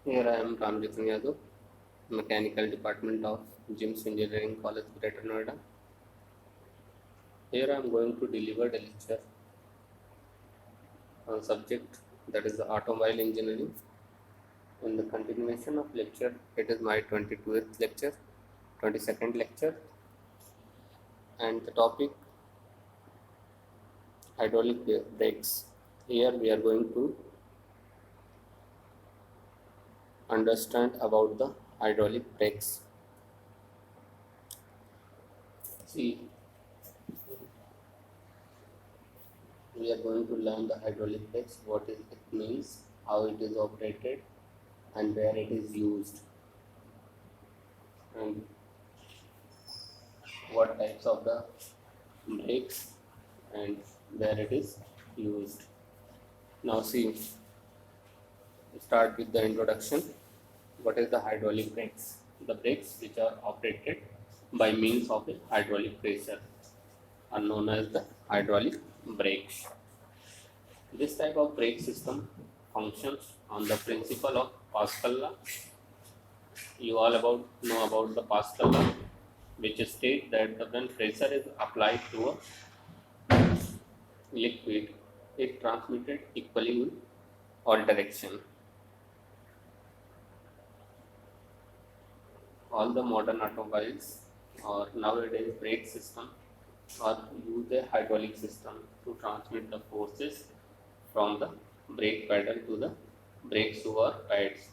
Here I am Ramjit Yadav, Mechanical Department of GIMS Engineering College, Greater Noida. Here I am going to deliver a lecture on subject that is automobile engineering. In the continuation of lecture, it is my 22nd lecture, 22nd lecture, and the topic hydraulic brakes. Here we are going to understand about the hydraulic brakes. See, we are going to learn the hydraulic brakes, what it means, how it is operated, and where it is used, and what types of the brakes and where it is used. Now see, start with the introduction. What is the hydraulic brakes? The brakes which are operated by means of a hydraulic pressure are known as the hydraulic brakes. This type of brake system functions on the principle of Pascal law. You all know about the Pascal law, which states that when pressure is applied to a liquid, it transmitted equally in all direction. All the modern automobiles or nowadays brake system or use a hydraulic system to transmit the forces from the brake pedal to the brake shoe or pads.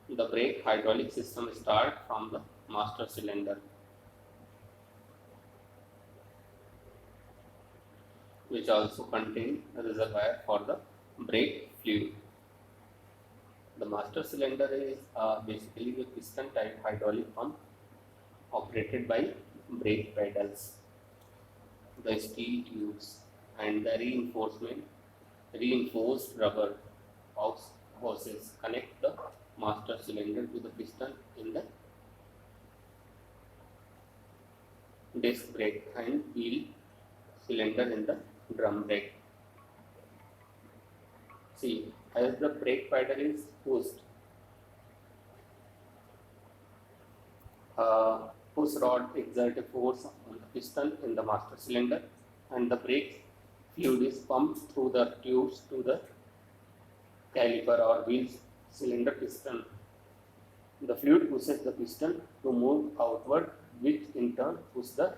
The brake hydraulic system starts from the master cylinder, which also contain a reservoir for the brake fluid. The master cylinder is basically a piston type hydraulic pump operated by brake pedals, the steel tubes, and the reinforced rubber hoses connect the master cylinder to the piston in the disc brake and wheel cylinder in the drum brake. See, as the brake pedal is pushed, push rod exert a force on the piston in the master cylinder, and the brake fluid is pumped through the tubes to the caliper or wheel cylinder piston. The fluid pushes the piston to move outward, which in turn pushes the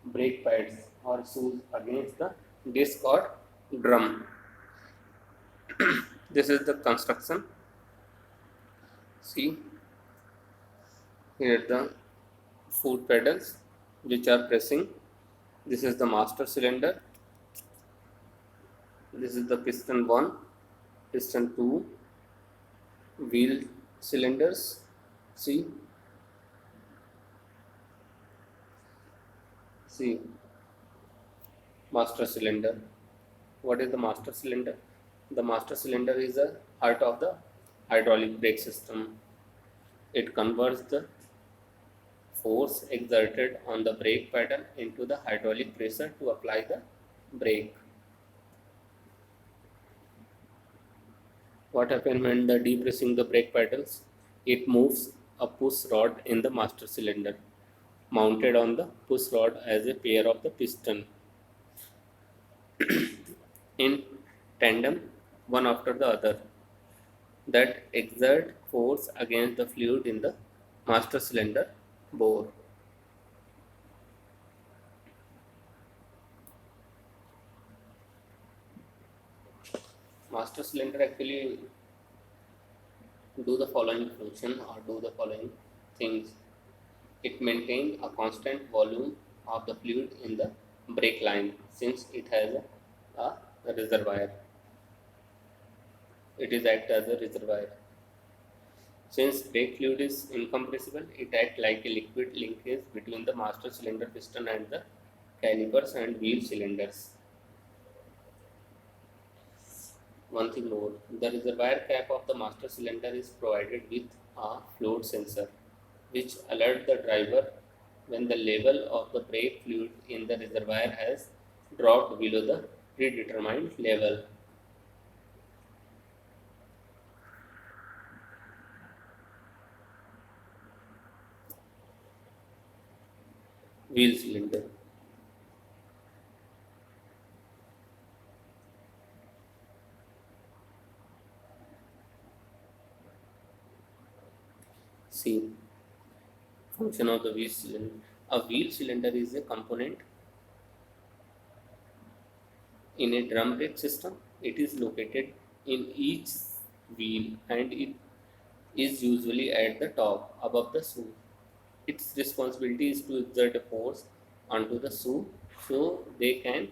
brake pads or shoes against the disc or drum. This is the construction. See, here the foot pedals which are pressing. This is the master cylinder. This is the piston 1, piston 2, wheel cylinders. See, master cylinder. What is the master cylinder? The master cylinder is the heart of the hydraulic brake system. It converts the force exerted on the brake pedal into the hydraulic pressure to apply the brake. What happens when the depressing the brake pedals? It moves a push rod in the master cylinder, mounted on the push rod as a pair of the piston in tandem, one after the other, that exert force against the fluid in the master cylinder bore. Master cylinder actually do the following function or do the following things. It maintains a constant volume of the fluid in the brake line since it has a reservoir. It is act as a reservoir. Since brake fluid is incompressible, it acts like a liquid linkage between the master cylinder piston and the calipers and wheel cylinders. One thing more, the reservoir cap of the master cylinder is provided with a float sensor, which alert the driver when the level of the brake fluid in the reservoir has dropped below the predetermined level. wheel cylinder. See, function of the wheel cylinder. A wheel cylinder is a component in a drum brake system. It is located in each wheel and it is usually at the top above the shoe. Its responsibility is to exert a force onto the shoe so they can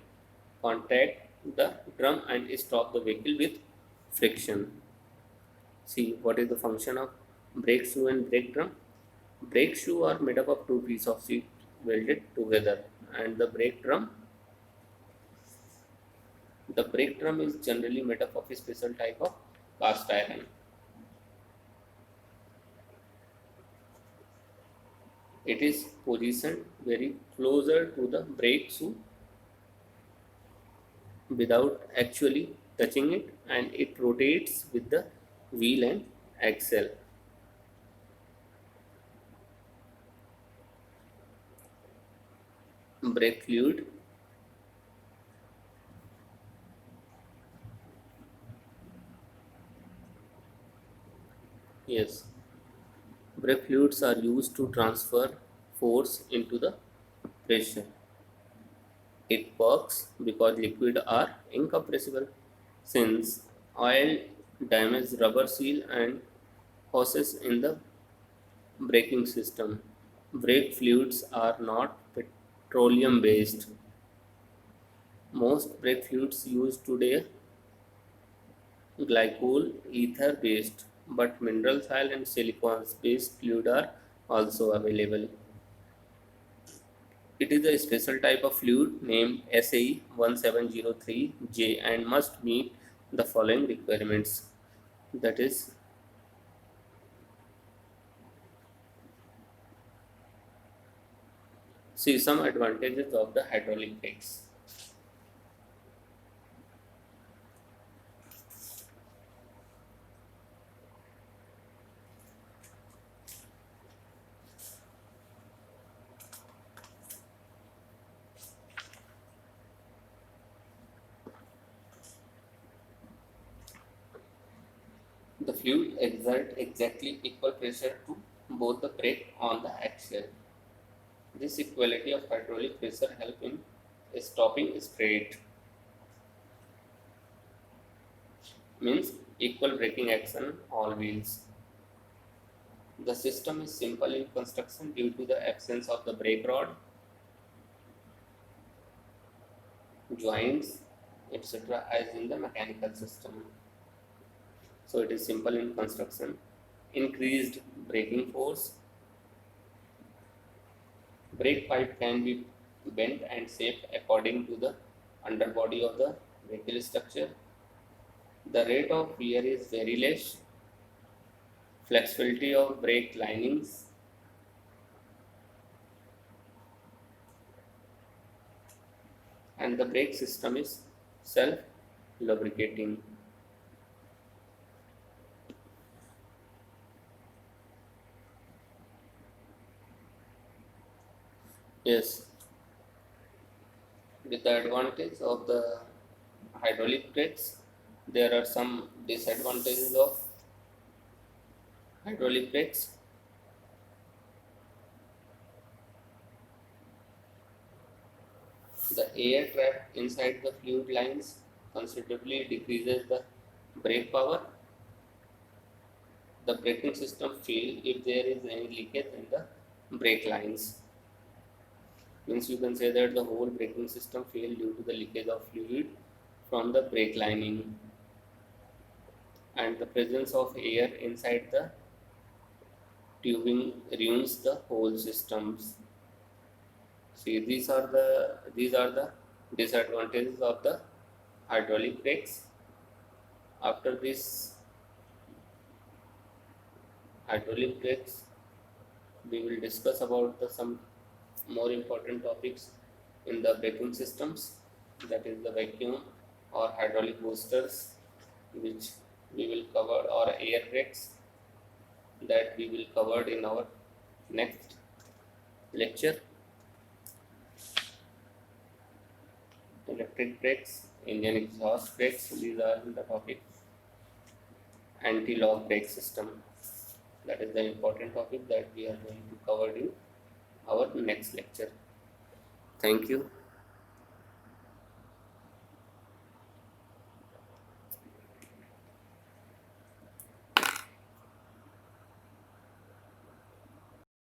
contact the drum and stop the vehicle with friction. See, what is the function of brake shoe and brake drum? Brake shoe are made up of two pieces of sheet welded together, and the brake drum is generally made up of a special type of cast iron. It is positioned very closer to the brake shoe without actually touching it, and it rotates with the wheel and axle. Brake fluid. Yes, brake fluids are used to transfer force into the pressure. It works because liquid are incompressible. Since oil damages rubber seal and causes in the braking system, brake fluids are not petroleum based. Most brake fluids used today glycol ether based, but mineral oil and silicones based fluid are also available. It is a special type of fluid named SAE 1703J and must meet the following requirements. That is, see some advantages of the hydraulic brakes. The fluid exerts exactly equal pressure to both the brake on the axle. This equality of hydraulic pressure helps in stopping straight, means equal braking action on wheels. The system is simple in construction due to the absence of the brake rod, joints, etc. as in the mechanical system. So it is simple in construction. Increased braking force. Brake pipe can be bent and shaped according to the underbody of the vehicle structure. The rate of wear is very less. Flexibility of brake linings. And the brake system is self lubricating. Yes, with the advantage of the hydraulic brakes, there are some disadvantages of hydraulic brakes. The air trapped inside the fluid lines considerably decreases the brake power. The braking system fail if there is any leakage in the brake lines. Means you can say that the whole braking system failed due to the leakage of fluid from the brake lining and the presence of air inside the tubing ruins the whole systems. See, these are the disadvantages of the hydraulic brakes. After this hydraulic brakes, we will discuss about some more important topics in the braking systems, that is the vacuum or hydraulic boosters, which we will cover, or air brakes, that we will cover in our next lecture. electric brakes, engine exhaust brakes, these are the topics. Anti-lock brake system, that is the important topic that we are going to cover in our next lecture. Thank you.